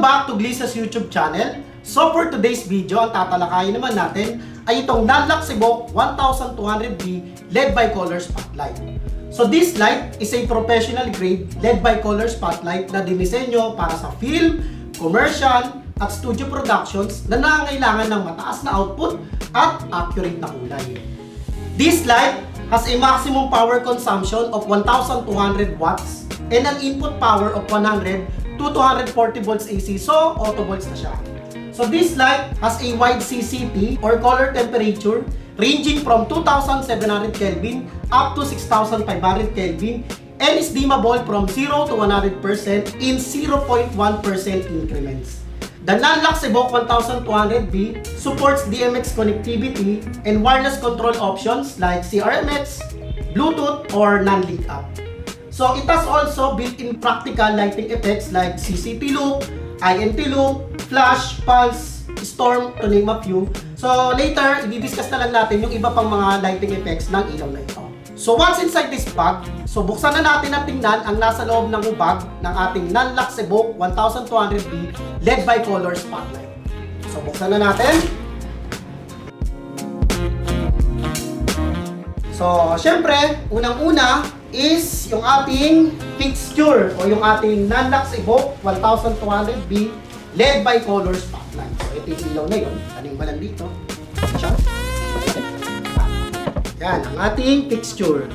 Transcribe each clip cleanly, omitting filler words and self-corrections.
Welcome back to Glissa's YouTube channel. So for today's video, ang tatalakayin naman natin ay itong Nanlak Sibok 1200B LED bicolor spotlight. So this light is a professional grade LED bicolor spotlight na dinisenyo para sa film, commercial, at studio productions na nangangailangan ng mataas na output at accurate na kulay. This light has a maximum power consumption of 1,200 watts and an input power of 100 to 240 volts AC, so auto volts na siya. So this light has a wide CCT or color temperature ranging from 2,700 Kelvin up to 6,500 Kelvin and is dimmable from 0 to 100% in 0.1% increments. The Nanlak Sibok 1200B supports DMX connectivity and wireless control options like CRMX, Bluetooth, or non-link up. So it has also built-in practical lighting effects like CCT loop, INT loop, flash, pulse, storm, to name a few. So later, i-discuss na lang natin yung iba pang mga lighting effects ng ilaw na ito. So what's inside this bag? So buksan na natin at tingnan ang nasa loob ng bag ng ating Nanlak Sibok 1200B LED bicolor spotlight. So buksan na natin. So syempre, unang-una is yung ating fixture o yung ating Nanlak Sibok 1200B LED bicolor spotlight. So ito yung ilaw na yun. Taning ba lang dito? Siya. Yan, ang ating fixture.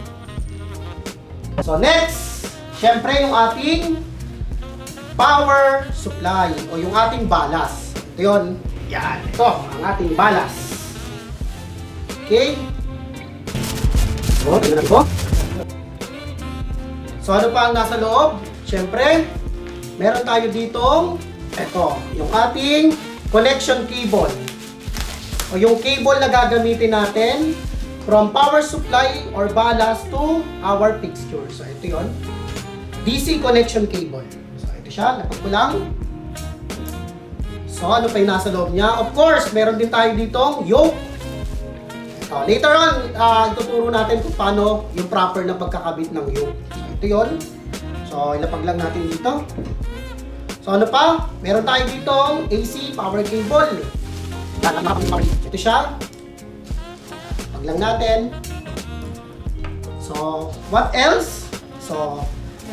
So next, syempre yung ating power supply o yung ating balas. Ito yun. Yan, ito ang ating balas. Okay? So, tingnan ko. So ano pa ang nasa loob? Syempre, meron tayo ditong ito, yung ating connection cable. O yung cable na gagamitin natin from power supply or balas to our fixture. So ito yun. DC connection cable. So ito siya, lapag ko lang. So ano pa yung nasa loob niya? Of course, meron din tayo ditong yoke. Ito, later on, ituturo natin kung paano yung proper na pagkakabit ng yoke. So ito yun. So ilapag lang natin dito. So ano pa? Meron tayo ditong AC power cable. Ito siya. Pag lang natin. So what else? So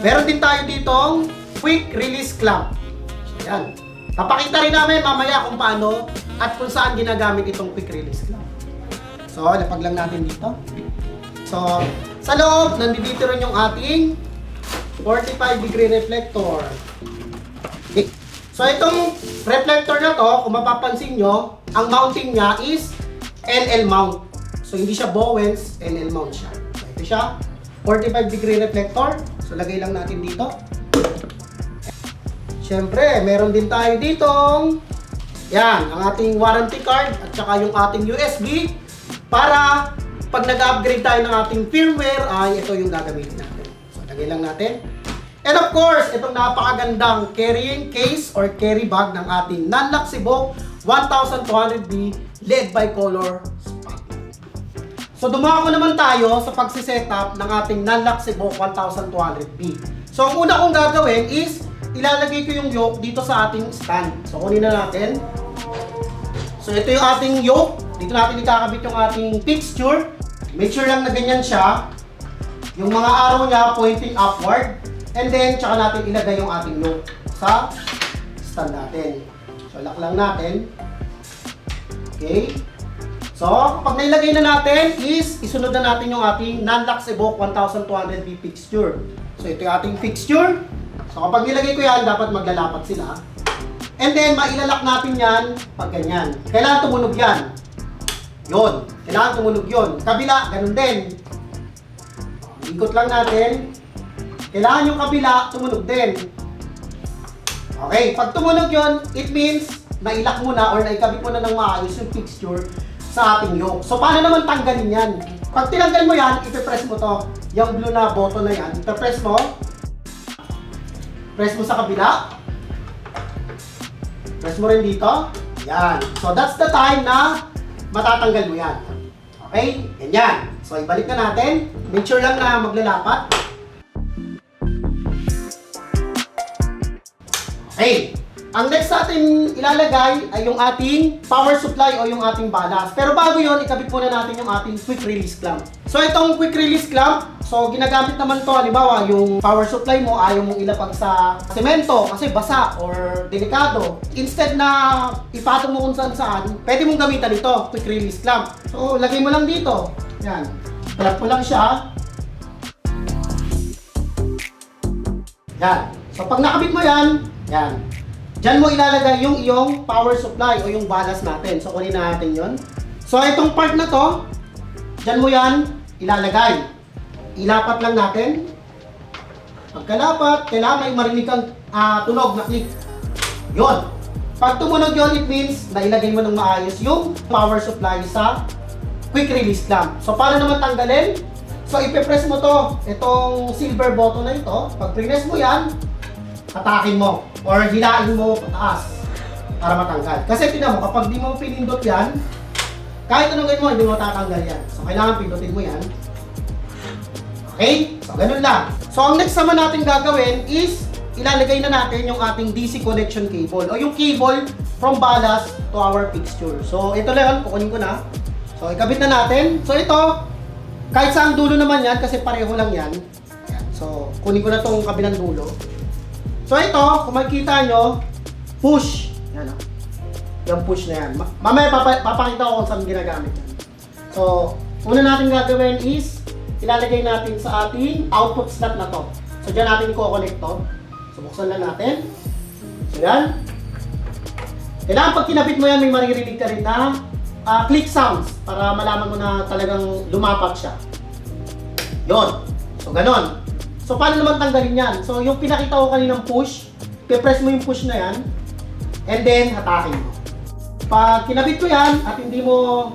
meron din tayo ditong quick release clamp. So yan. Papakita rin namin mamaya kung paano at kung saan ginagamit itong quick release clamp. So lapag lang natin dito. So sa loob, nandito rin yung ating 45 degree reflector. Okay. So itong reflector na to, kung mapapansin nyo, ang mounting niya is LL mount. So hindi siya Bowens, LL mount siya. So ito siya, 45 degree reflector. So lagay lang natin dito. Siyempre, meron din tayo ditong yan, ang ating warranty card at saka yung ating USB para pag nag-upgrade tayo ng ating firmware ay ito yung gagamitin natin. So lagay lang natin. And of course, itong napakagandang carrying case or carry bag ng ating Nanlak Sibok 1200B LED bicolor spotlight. So dumako naman tayo sa pagsisetup ng ating Nanlak Sibok 1200B. So ang una kong gagawin is ilalagay ko yung yoke dito sa ating stand. So kunin na natin. So ito yung ating yoke. Dito natin ikakabit yung ating fixture. Make sure lang na ganyan siya. Yung mga arrow niya pointing upward. And then, tsaka natin ilagay yung ating yoke sa stand natin. So, lock lang natin. Okay. So, kapag nailagay na natin is, isunod na natin yung ating Nanlak Sibok 1200B fixture. So, ito yung ating fixture. So, kapag nilagay ko yan, dapat maglalapat sila. And then, mailalak natin yan pag ganyan. Kailangan tumunog yan. Yun. Kailangan tumunog yun. Kabila, ganun din. Ikot lang natin. Kailangan yung kabila, tumunog din. Okay, pag tumunog yun, it means nailak mo na or naikabit mo na ng maayos yung fixture sa ating yoke. So, paano naman tanggalin yan? Pag tinanggal mo yan, ipipress mo to. Yung blue na button na yan, ipipress mo. Press mo sa kabila. Press mo rin dito. Yan. So, that's the time na matatanggal mo yan. Okay? Ganyan. So, ibalik na natin. Make sure lang na maglalapat. Okay. Ang next natin ilalagay ay yung ating power supply o yung ating balas. Pero bago yon, ikabit muna natin yung ating quick release clamp. So itong quick release clamp, so ginagamit naman to, halimbawa yung power supply mo ayaw mong ilapag sa semento kasi basa or delikado. Instead na ipatong mo kung saan saan, pwede mong gamitan ito, quick release clamp. So lagay mo lang dito. Yan. Clamp mo lang siya. Yan. So pag nakabit mo yan, yan. Diyan mo ilalagay yung iyong power supply o yung balas natin. So kunin natin yon. So itong part na to, diyan mo yan ilalagay. Ilapat lang natin. Pagkalapat, kailangan may marinig kang tunog na click. Yon. Pag tumunog yon, it means na ilagay mo ng maayos yung power supply sa quick release clamp. So paano naman tanggalin? So ipe-press mo to, itong silver button na ito. Pag press mo yan, hatakin mo or hilain mo pataas para matanggal. Kasi tingnan mo, kapag di mo pinindot yan, kahit anong gawin mo, hindi mo tatanggal yan. So kailangan pindutin mo yan. Okay? So ganun lang. So ang next naman natin gagawin is ilalagay na natin yung ating DC connection cable o yung cable from balas to our fixture. So ito lang, kukunin ko na. So ikabit na natin. So ito, kahit saan dulo naman yan kasi pareho lang yan. So kunin ko na tong kabilang dulo. So ito, kung makikita nyo, push. Yan o. Yung push na yan. Mamaya papakita ko kung saan ginagamit yan. So, una natin gagawin is, ilalagay natin sa ating output slot na to. So, dyan natin i-connect to. So, buksan lang natin. So, yan. Kailangan pag kinabit mo yan, may maririnig ka rin na click sounds para malaman mo na talagang lumapat siya. Yon. So, ganon. So, paano naman tanggalin yan? So, yung pinakita ko kaninang push, i-press mo yung push na yan, and then, hatakin mo. Pag kinabit ko yan, at hindi mo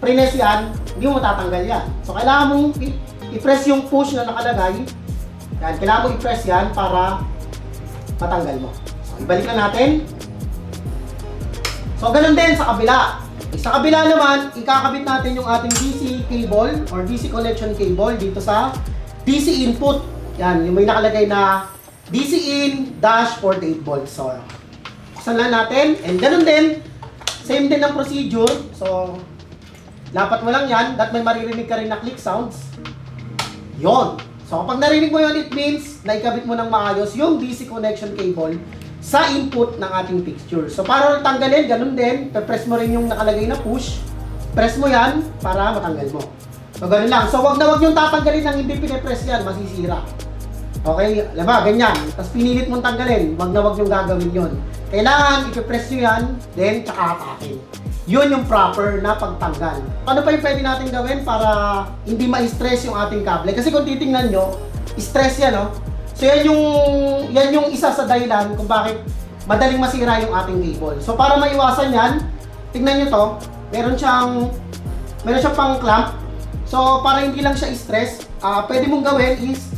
press yan, hindi mo matatanggal yan. So, kailangan mong i-press yung push na nakalagay. Yan, kailangan mo i-press yan para matanggal mo. So, ibalik na natin. So, ganun din sa kabila. Sa kabila naman, ikakabit natin yung ating DC cable or DC connection cable dito sa DC input. Yan, yung may nakalagay na DC in dash 48 volts. So, buksan lang natin. And ganun din, same din ang procedure. So, lapat mo lang yan. That may maririnig ka rin na click sounds. Yon. So, kapag narinig mo yun, it means na ikabit mo ng maayos yung DC connection cable sa input ng ating fixture. So, para tanggalin, ganun din. Press mo rin yung nakalagay na push. Press mo yan para matanggal mo. So, ganun lang. So, wag na wag yung tatanggalin ng hindi pinipress yan. Masisira. Okay? Alam ba, ganyan. Tapos pinilit mong tanggalin. Wag na wag yung gagawin yun. Kailangan, ipipress nyo yan, then tsaka hatakin. Yun yung proper na pagtanggal. Ano pa yung pwede natin gawin para hindi ma-stress yung ating kable? Kasi kung titingnan nyo, stress yan, no? So yan yung isa sa dahilan kung bakit madaling masira yung ating cable. So para maiwasan yan, tingnan nyo to, meron siyang pang clamp. So para hindi lang siya stress, pwede mong gawin is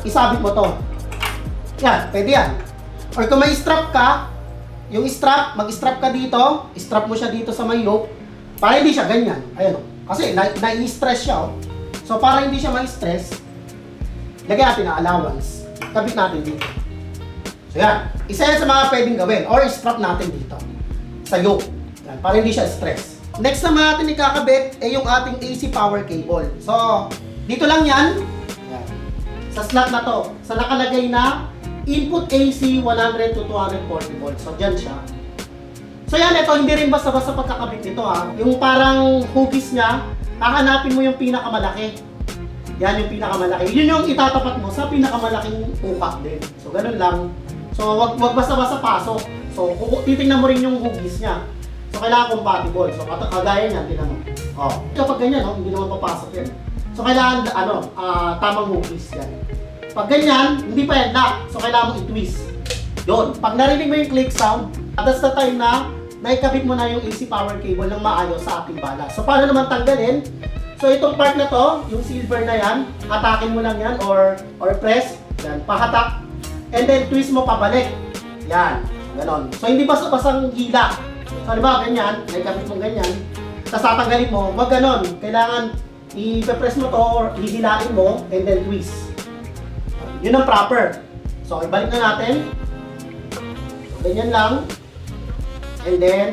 isabit mo to. Yan, pwede yan. Or kung may strap ka, yung strap, mag-strap ka dito, strap mo siya dito sa may yoke, para hindi siya ganyan. Ayan o. Kasi na-stress siya o. So para hindi siya ma-stress, lagyan natin na allowance. Kabit natin dito. So yan. Isa yan sa mga pwedeng gawin. Or strap natin dito. Sa yoke. Yan, para hindi siya stress. Next naman natin ikakabit ay yung ating AC power cable. So, dito lang yan. Yan. Sa slot na to. Sa nakalagay na input AC 100 to 240 volts. So, dyan siya. So, yan. Ito, hindi rin basta-basta pagkakabit nito ha. Yung parang hugis niya, hahanapin mo yung pinakamalaki. Yan yung pinakamalaki. Yun yung itatapat mo sa pinakamalaking upak din. So, ganun lang. So, wag basta-basta pasok. So, titingnan mo rin yung hugis niya. So, kailangan compatible. So, kagaya niyan, tingnan mo. Oh. Kapag ganyan, no, hindi naman papasok yan. So, kailangan, tamang hugis yan. Pag ganyan, hindi pa yan lock. So, kailangan mo i-twist. Yun. Pag narinig mo yung click sound, that's the time na naikabit mo na yung AC power cable ng maayos sa ating bala. So, paano naman tanggalin? So, itong part na to, yung silver na yan, hatakin mo lang yan or press. Yan, pahatak. And then, twist mo pabalik. Yan. Ganon. So, hindi basta-bastang hila. So, diba, ganyan, naikabit mo ganyan. Tapos tatanggalin mo, wag ganon. Kailangan i-press mo to or hihilain mo and then twist. Yun ang proper. So, ibalik na natin. Ganyan lang. And then,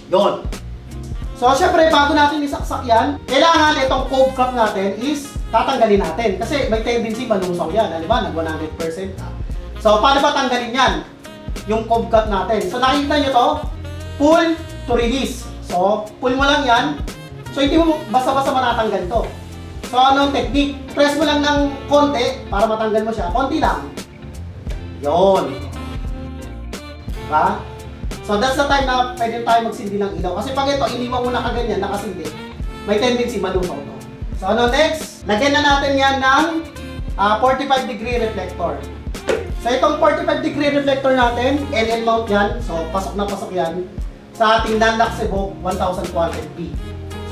yun. So, syempre, bago natin isaksak yan, kailangan itong cove cap natin is tatanggalin natin. Kasi may tendency malusaw yan. Di ba? Nag 100% na. So, paano ba tanggalin yan? Yung cove cap natin. So, nakikita nyo to, pull to release. So, pull mo lang yan. So, hindi mo basta-basta matatanggal to. So, anong technique? Press mo lang ng konti para matanggal mo siya. Konti lang. Yun. Diba? So, that's the time na pwede tayo magsindi ng ilaw. Kasi pag ito, iniwan mo na kaganyan, nakasindi, may tendency malusaw to. So, ano next? Lagyan na natin yan ng 45 degree reflector. So, itong 45 degree reflector natin, NL mount yan. So, pasok na pasok yan sa ating Nanlux Evoke 1200p.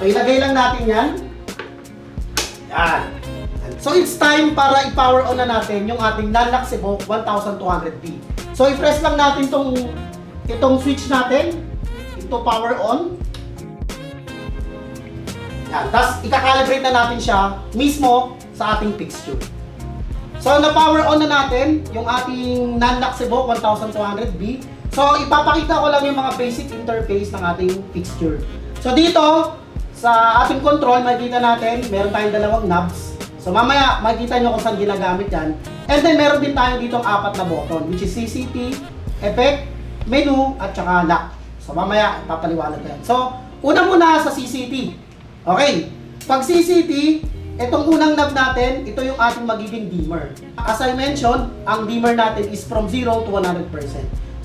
So, ilagay lang natin yan. Yan. So, it's time para i-power on na natin yung ating Nanlux Evoke 1200p. So, i-press lang natin itong switch natin ito power on. Yan. Tapos, i-calibrate na natin siya mismo sa ating fixture. So, na-power on na natin yung ating Nanlux Evoke 1200b. So, ipapakita ko lang yung mga basic interface ng ating fixture. So, dito, sa ating control, makikita natin, meron tayong dalawang knobs. So, mamaya, makikita nyo kung saan ginagamit yan. And then, meron din tayo dito ang 4 na button, which is CCT, Effect, Menu, at saka Lock. So, mamaya, ipapaliwanag ko yan. So, una muna sa CCT. Okay. Pag CCT, itong unang knob natin, ito yung ating magiging dimmer. As I mentioned, ang dimmer natin is from 0 to 100%.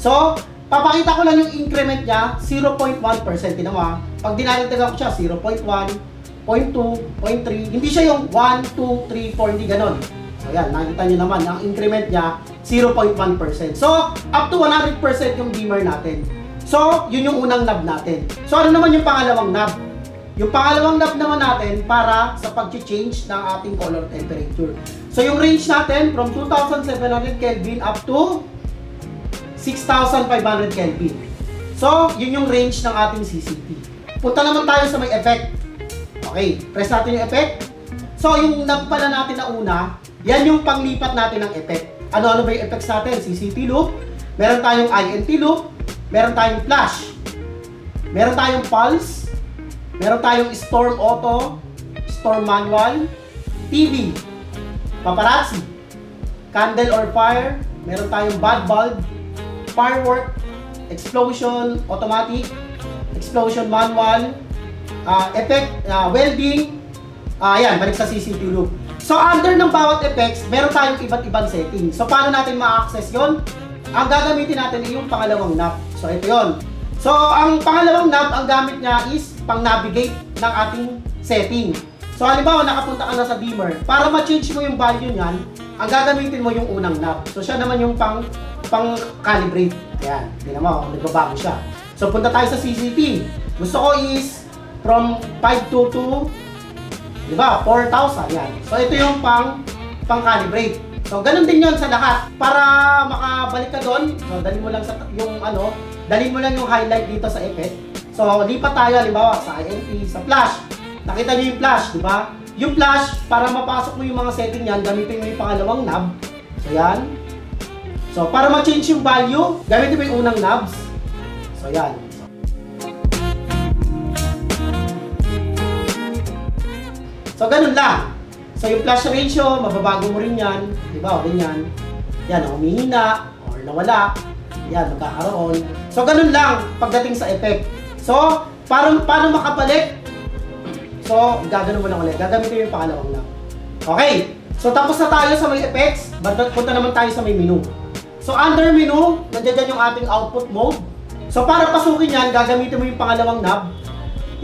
So, papakita ko lang yung increment niya, 0.1%. Tignan mo, pag dinadagdagan ko siya, 0.1, 0.2, 0.3. Hindi siya yung 1, 2, 3, 4, hindi ganon. So, yan, nakita nyo naman, ang increment niya, 0.1%. So, up to 100% yung dimmer natin. So, yun yung unang knob natin. So, ano naman yung pangalawang knob? Yung pangalawang knob naman natin para sa pag-change ng ating color temperature. So, yung range natin from 2,700 Kelvin up to 6,500 Kelvin. So, yun yung range ng ating CCT. Punta naman tayo sa may effect. Okay, press natin yung effect. So, yung knob pala natin na una, yan yung panglipat natin ng effect. Ano-ano ba yung effects natin? CCT loop, meron tayong INT loop, meron tayong flash, meron tayong pulse, meron tayong storm auto, storm manual, TV, paparazzi, candle or fire, meron tayong bad bulb, firework, explosion, automatic, explosion manual, effect, welding, ayan, balik sa CCT loop. So, under ng bawat effects, meron tayong iba't ibang settings. So, paano natin ma-access yon? Ang gagamitin natin ay yung pangalawang knob. So, ito yon. So, ang pangalawang knob, ang gamit niya is pang-navigate ng ating setting. So, halimbawa, nakapunta ka na sa dimmer. Para ma-change mo yung value niyan, ang gagamitin mo yung unang knob. So, siya naman yung pang-calibrate. Ayan, tingnan mo, nagbabago siya. So, punta tayo sa CCT. Gusto ko is from 522, di ba? 4,000, yan. So, ito yung pang-calibrate. So, ganun din yon sa lahat. Para makabalik ka doon, so, dalhin mo lang yung highlight dito sa effect. So, lipat tayo, halimbawa, sa INT, sa flash. Nakita niyo yung flash, di ba? Yung flash, para mapasok mo yung mga setting yan, gamitin mo yung pangalawang knob. So, yan. So, para ma-change yung value, gamitin mo yung unang knobs. So, yan. So, ganun lang. So, yung flash ratio, mababago mo rin yan. Diba? O, ganyan. Yan, humihina, or nawala. Yan, magkakaroon. So, ganun lang pagdating sa effect. So, paano makabalik? So, gagano mo lang ulit. Gagamitin mo yung pangalawang knob. Okay. So, tapos na tayo sa may effects. Punta naman tayo sa may menu. So, under menu, nandiyan dyan yung ating output mode. So, para pasukin yan, gagamitin mo yung pangalawang knob.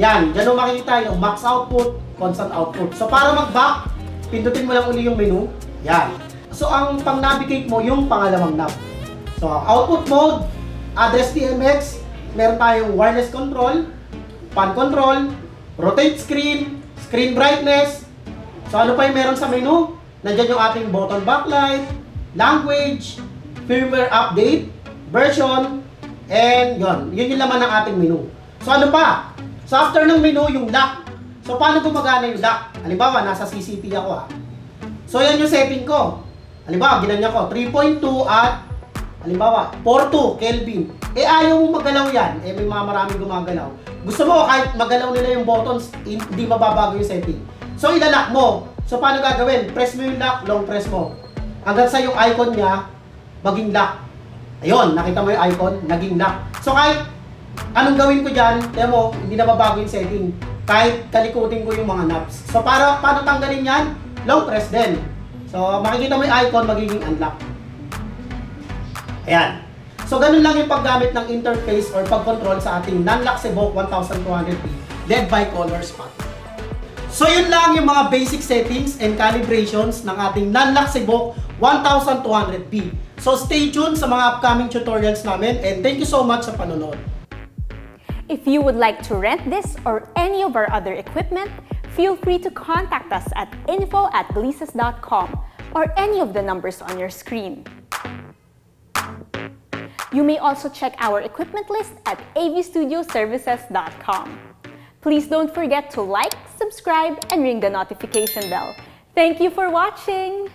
Yan, dyan mo makikita yung max output, constant output. So, para mag-back, pindutin mo lang uli yung menu. Yan. So, ang pang-navigate mo, yung pangalawang knob. So, output mode, address TMX, meron tayong wireless control, pan control, rotate screen, screen brightness. So, ano pa yung meron sa menu? Nandiyan yung ating button backlight, language, firmware update, version, and yun yung laman ng ating menu. So, ano pa? So, after ng menu, yung lock. So, paano gumagana yung lock? Halimbawa, nasa CCT ako . So, yan yung setting ko. Halimbawa, ginanyan ko, 3.2 at, Halimbawa, 42 Kelvin. Ayaw mo magalaw yan. May mga maraming gumagalaw. Gusto mo kahit magalaw nila yung buttons, hindi mababago yung setting. So, ilalock mo. So, paano gagawin? Press mo yung lock, long press mo. Hanggang sa yung icon niya, maging lock. Ayun, nakita mo yung icon, naging lock. So, kahit anong gawin ko dyan, tiyan mo, hindi na mabago yung setting. Kahit kalikutin ko yung mga knobs. So, paano tanggalin yan? Long press din. So, makikita mo yung icon, magiging unlock. Ayan. So, ganun lang yung paggamit ng interface or pag-control sa ating non-lock Evoke 1200p led by color spot. So, yun lang yung mga basic settings and calibrations ng ating non-lock Evoke 1200p. So, stay tuned sa mga upcoming tutorials namin and thank you so much sa panonood. If you would like to rent this or any of our other equipment, feel free to contact us at info@gleesus.com or any of the numbers on your screen. You may also check our equipment list at avstudioservices.com. Please don't forget to like, subscribe, and ring the notification bell. Thank you for watching!